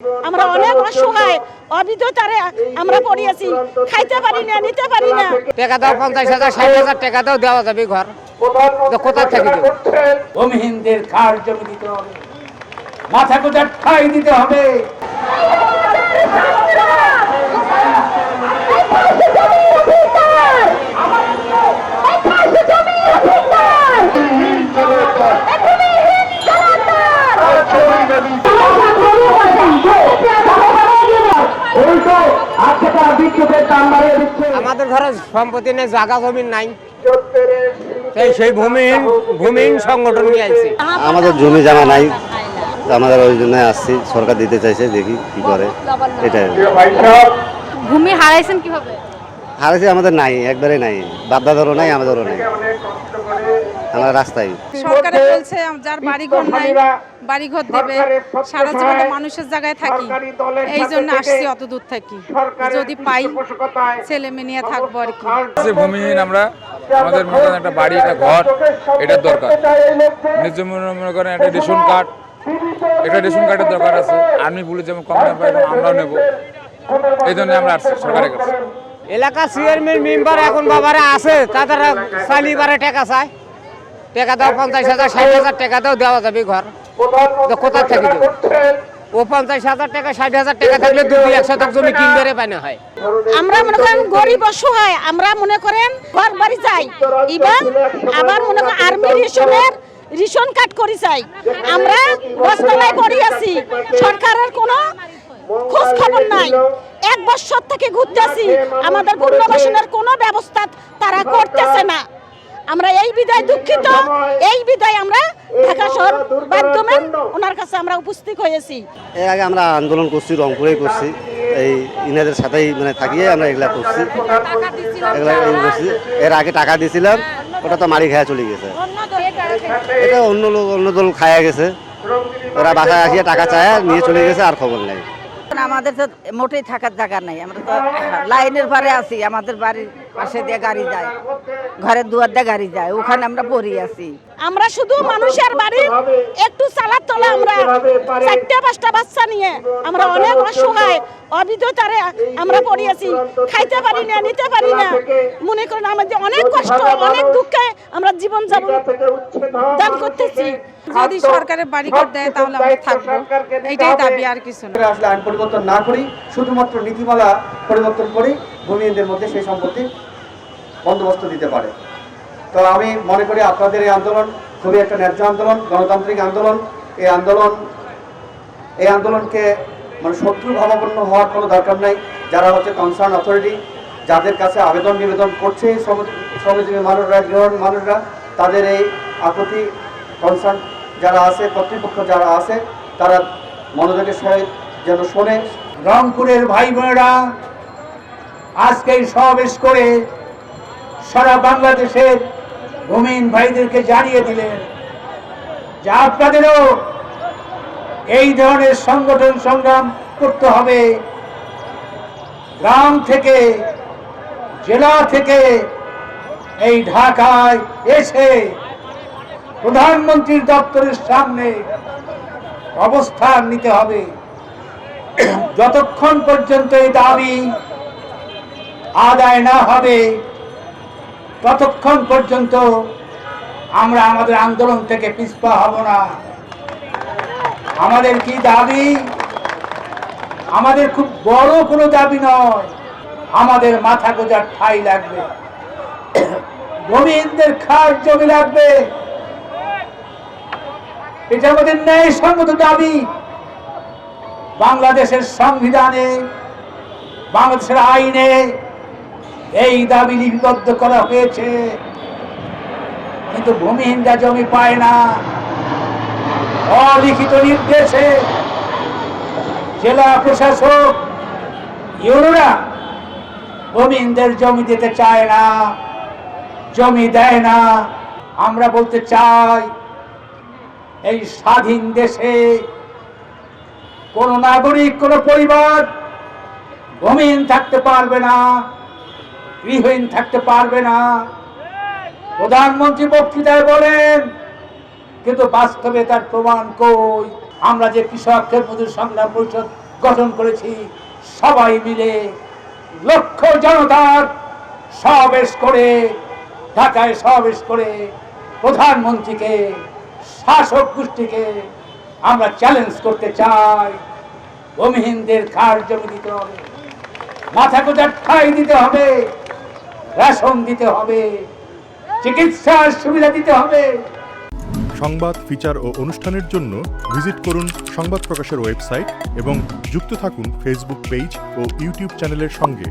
আমরা অনেক অসহায় অবিধতারে আমরা পড়িয়েছি, খাইতে পারি না, নিতে পারি না। টাকা দাও 50,000 60,000 টাকা দাও, দেওয়া যাবে ঘর। কোথা থেকে দেব? ভূমিহীনদের খাল জমি দিতে হবে, মাথা গোঁজার ঠাঁই দিতে হবে। আমাদের ঘরে সম্পত্তি নেই, জায়গা জমি নাই, সেই ভূমিহীন সংগঠন নিয়ে আইছে। আমাদের জমি জামা নাই, আমাদের ওই জন্য আসছি, সরকার দিতে চাইছে, দেখি কি করে। এটাই ভূমি হারাইছেন কিভাবে? হারাইছে আমাদের নাই, একবারে নাই, বাপদাদারও নাই, আমাদেরও নাই, আমরা রাস্তায়। সরকারে বলছে যার বাড়িঘর নাই বাড়িঘর দেবে, সারা জীবনে মানুষের জায়গায় থাকি, এই জন্য আসছি অত দূর থাকি, যদি পাই ছেলে মেয়ে নিয়ে থাকবো আর কি। ভূমিহীন আমরা, আমাদের মতন একটা বাড়ি, একটা ঘর, এটার দরকার। নিজের মনে করেন একটা রেশন কার্ডের দরকার আছে। আর্মি পুলিশ যেমন কম দাম পাই, আমরাও নেব, এই জন্য আমরা আসছি সরকারের কাছে। এলাকা চেয়ারম্যান মেম্বার এখন বাবারা আছে, তারা চালিবারে টাকা চায়, টাকা দাও 50,000 60,000 টাকা দাও, দেওয়া যাবে ঘর। কোথা থেকে দেব? ও 50,000 টাকা 60,000 টাকা থাকলে 2-1 শতক জমি কিনবে পায় না হয়। আমরা মনে করেন গরিব অসহায়, আমরা মনে করেন ঘর বাড়ি চাই, এবং আবার মনে করেন আর্মি রেশন কার্ড করি চাই। আমরা বস্তায় পড়ে আছি, সরকারের কোনো খোঁজ খবর নাই। 1 বছর থেকে ঘুরতেছি, আমাদের পুনর্বাসনের কোনো ব্যবস্থা তারা করতেছে না। আমরা এই বিদায় দুঃখিত, এই বিদায় আমরা ঢাকা শহর মাধ্যমে ওনার কাছে আমরা উপস্থিত হয়েছি। এর আগে আমরা আন্দোলন করছি, রংপুরেই করছি, এই ইনাদের সাথেই মানে থাকিয়ে আমরা এগুলা করছি, এর আগে টাকা দিয়েছিলাম, ওটা তো মারি খায়া চলে গেছে, এটা অন্য দল খায়া গেছে, ওরা বাসায় আসিয়া টাকা চায় নিয়ে চলে গেছে, আর খবর নেই। আমাদের তো মোটেই থাকার জায়গা নাই, আমরা তো লাইনের পারে আছি, আমাদের বাড়ির পাশে দিয়ে গাড়ি যায়, ঘরের দুয়ার দিয়ে গাড়ি যায়, ওখানে আমরা পড়ে আছি। আমরা শুধু মানুষের বাড়ি একটু চালার তলে আমরা 4-5টা বাচ্চা নিয়ে আমরা অনেক অসহায় অবিধতারে আমরা পড়িয়েছি, খাইতে পারি না, নিতে পারি না। মনে করেন আমাদের অনেক কষ্ট, অনেক দুঃখে আমরা জীবন যাপন দান করতেছি। যদি সরকারের বাড়িঘর দেয় তাহলে আমরা থাকবো, এইটাই দাবি, আর কিছু না। আসলে আইন পরিবর্তন না করি, শুধুমাত্র নীতিমালা পরিবর্তন করি, ভূমিহীনদের মধ্যে সেই সম্পত্তি বন্দোবস্ত দিতে পারে। তো আমি মনে করি আপনাদের এই আন্দোলন খুবই একটা ন্যায্য আন্দোলন, গণতান্ত্রিক আন্দোলন। এই আন্দোলনকে মানে শত্রু ভাবাপন্ন হওয়ার কোনো দরকার নাই। যারা হচ্ছে কনসার্ন অথরিটি, যাদের কাছে আবেদন নিবেদন করছে শ্রমজীবী মানুষরা, গৃহহীন মানুষরা, তাদের এই আকুতি কনসার্ন যারা আছে, কর্তৃপক্ষ যারা আছে, তারা মনোযোগের সহিত যেন শোনে। রংপুরের ভাই বোনেরা আজকে সমাবেশ করে সারা বাংলাদেশের ভূমিহীন ভাইদেরকে জানিয়ে দিলেন যে আপনাদেরও এই ধরনের সংগঠন সংগ্রাম করতে হবে। গ্রাম থেকে, জেলা থেকে এই ঢাকায় এসে প্রধানমন্ত্রীর দপ্তরের সামনে অবস্থান নিতে হবে। যতক্ষণ পর্যন্ত এই দাবি আদায় না হবে, ততক্ষণ পর্যন্ত আমরা আমাদের আন্দোলন থেকে পিছপা হব না। আমাদের কি দাবি? আমাদের খুব বড় কোনো দাবি নয়, আমাদের মাথা গোঁজার ঠাঁই লাগবে, ভূমিহীনদের খাস জমি লাগবে, এটা আমাদের ন্যায়সঙ্গত দাবি। বাংলাদেশের সংবিধানে, বাংলাদেশের আইনে এই দাবি লিপিবদ্ধ করা হয়েছে, কিন্তু ভূমিহীনরা জমি পায় না। অলিখিত নির্দেশে জেলা প্রশাসক ইউনোরা ভূমিহীনদের জমি দিতে চায় না, জমি দেয় না। আমরা বলতে চাই, এই স্বাধীন দেশে কোন নাগরিক, কোন পরিবার ভূমিহীন থাকতে পারবে না, গৃহহীন থাকতে পারবে না। প্রধানমন্ত্রী বক্তৃতায় বলেন, কিন্তু বাস্তবে তার প্রমাণ কই? আমরা যে কৃষক মজুর সংগ্রাম পরিষদ গঠন করেছি সবাই মিলে লক্ষ জনতার সমাবেশ করে ঢাকায় সমাবেশ করে প্রধানমন্ত্রীকে শাসক গোষ্ঠীকে আমরা চ্যালেঞ্জ করতে চাই। ভূমিহীনদের খাস জমি দিতে হবে, মাথা গোজার ঠাঁই দিতে হবে, রেশন দিতে হবে, চিকিৎসার সুবিধা দিতে হবে। সংবাদ, ফিচার ও অনুষ্ঠানের জন্য ভিজিট করুন সংবাদ প্রকাশের ওয়েবসাইট এবং যুক্ত থাকুন ফেসবুক পেজ ও ইউটিউব চ্যানেলের সঙ্গে।